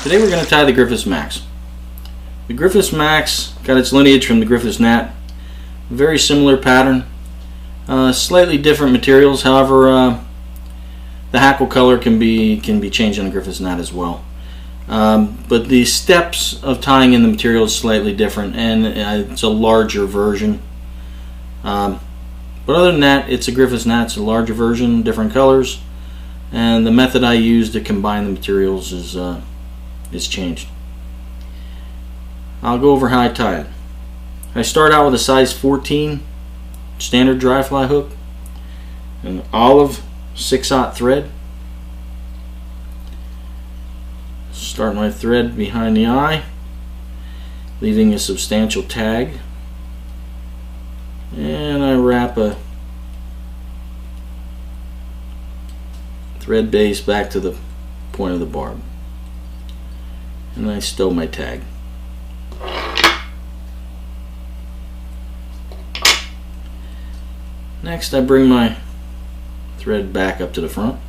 Today we're going to tie the Griffiths Max. The Griffiths Max got its lineage from the Griffiths Nat. Very similar pattern, slightly different materials. However, the hackle color can be changed on the Griffiths Nat as well. But the steps of tying in the material is slightly different, and it's a larger version. But other than that, it's a Griffiths Nat. It's a larger version, different colors, and the method I use to combine the materials is changed. I'll go over how I tie it. I start out with a size 14 standard dry fly hook, an olive 6/0 thread. Start my thread behind the eye, leaving a substantial tag, and I wrap a thread base back to the point of the barb, and I stow my tag. Next, I bring my thread back up to the front,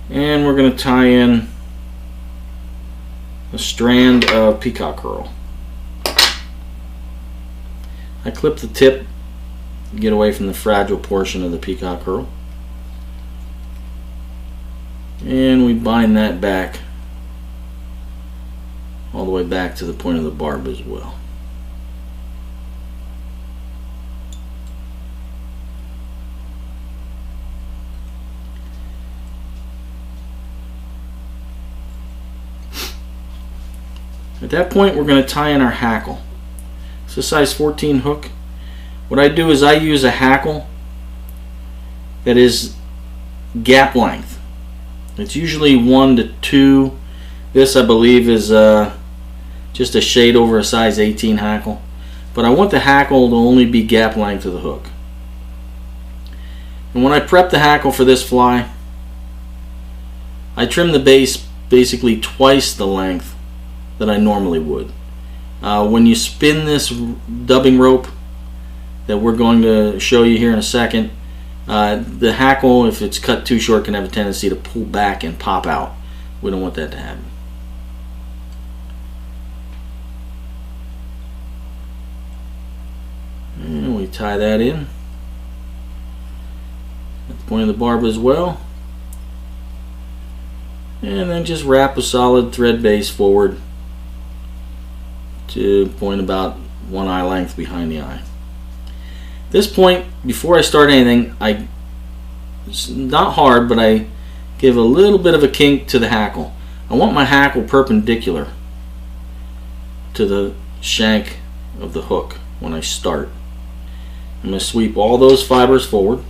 and we're going to tie in a strand of peacock curl. I clip the tip to get away from the fragile portion of the peacock curl, and we bind that back all the way back to the point of the barb as well. At that point, we're going to tie in our hackle. It's a size 14 hook. What I do is I use a hackle that is gap length. It's usually 1 to 2. This, I believe, is just a shade over a size 18 hackle. But I want the hackle to only be gap length of the hook. And when I prep the hackle for this fly, I trim the base basically twice the length that I normally would. When you spin this dubbing rope that we're going to show you here in a second, the hackle, if it's cut too short, can have a tendency to pull back and pop out. We don't want that to happen. And we tie that in at the point of the barb as well, and then just wrap a solid thread base forward to point about 1 eye length behind the eye. At this point, before I start anything, it's not hard, but I give a little bit of a kink to the hackle. I want my hackle perpendicular to the shank of the hook when I start. I'm going to sweep all those fibers forward.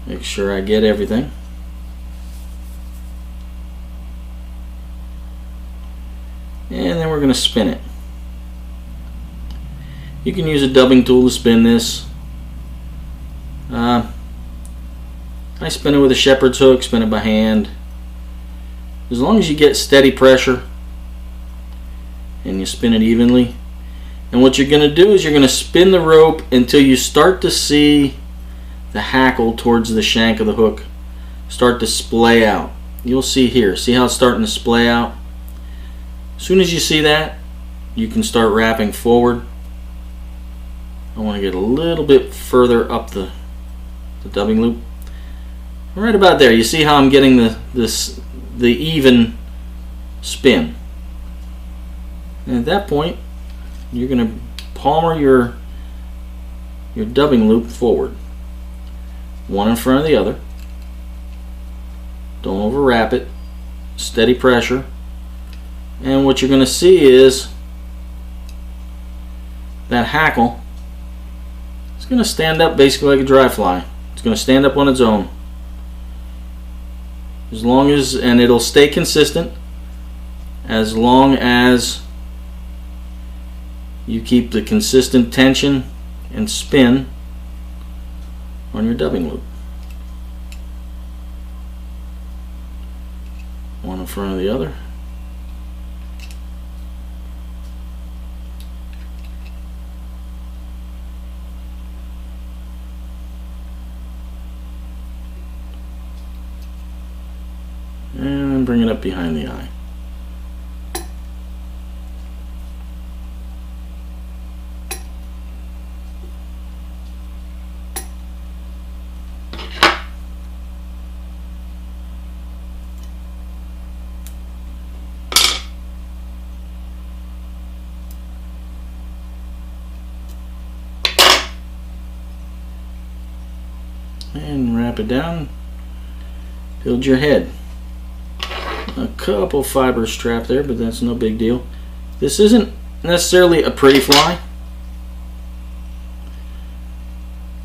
Make sure I get everything. And then we're going to spin it. You can use a dubbing tool to spin this. I spin it with a shepherd's hook, spin it by hand. As long as you get steady pressure and you spin it evenly. And what you're going to do is you're going to spin the rope until you start to see the hackle towards the shank of the hook start to splay out. You'll see here. See how it's starting to splay out? As soon as you see that, you can start wrapping forward. I want to get a little bit further up the dubbing loop. Right about there. You see how I'm getting the even spin. And at that point, you're going to palmer your dubbing loop forward, one in front of the other. Don't overwrap it. Steady pressure. And what you're going to see is that hackle is going to stand up basically like a dry fly. It's going to stand up on its own. As long as, and it'll stay consistent as long as you keep the consistent tension and spin on your dubbing loop. One in front of the other. and bring it up behind the eye. And wrap it down. Build your head. A couple fibers trapped there, but that's no big deal. This isn't necessarily a pretty fly,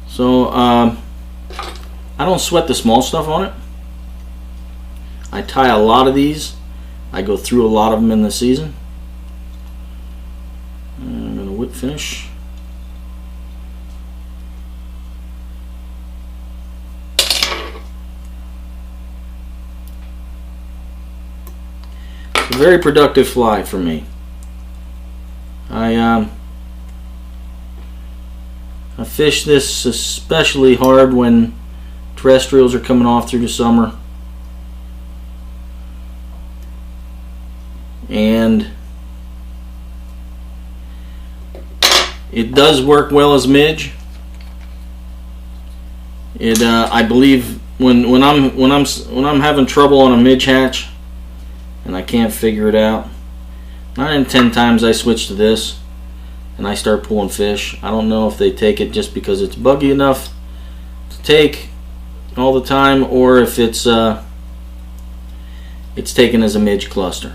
so I don't sweat the small stuff on it. I tie a lot of these. I go through a lot of them in the season. I'm going to whip finish. A very productive fly for me. I fish this especially hard when terrestrials are coming off through the summer, and it does work well as midge. I believe when I'm having trouble on a midge hatch and I can't figure it out, 9 in 10 times I switch to this and I start pulling fish. I don't know if they take it just because it's buggy enough to take all the time, or if it's taken as a midge cluster.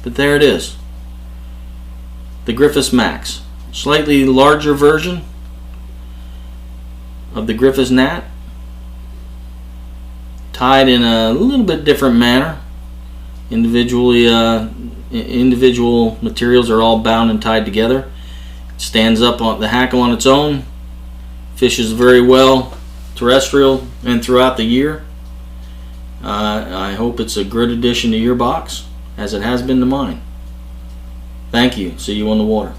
But there it is, the Griffiths Max, slightly larger version of the Griffiths Gnat, tied in a little bit different manner. Individual materials are all bound and tied together. It stands up on the hackle on its own, fishes very well terrestrial and throughout the year. I hope it's a good addition to your box, as it has been to mine. Thank you. See you on the water.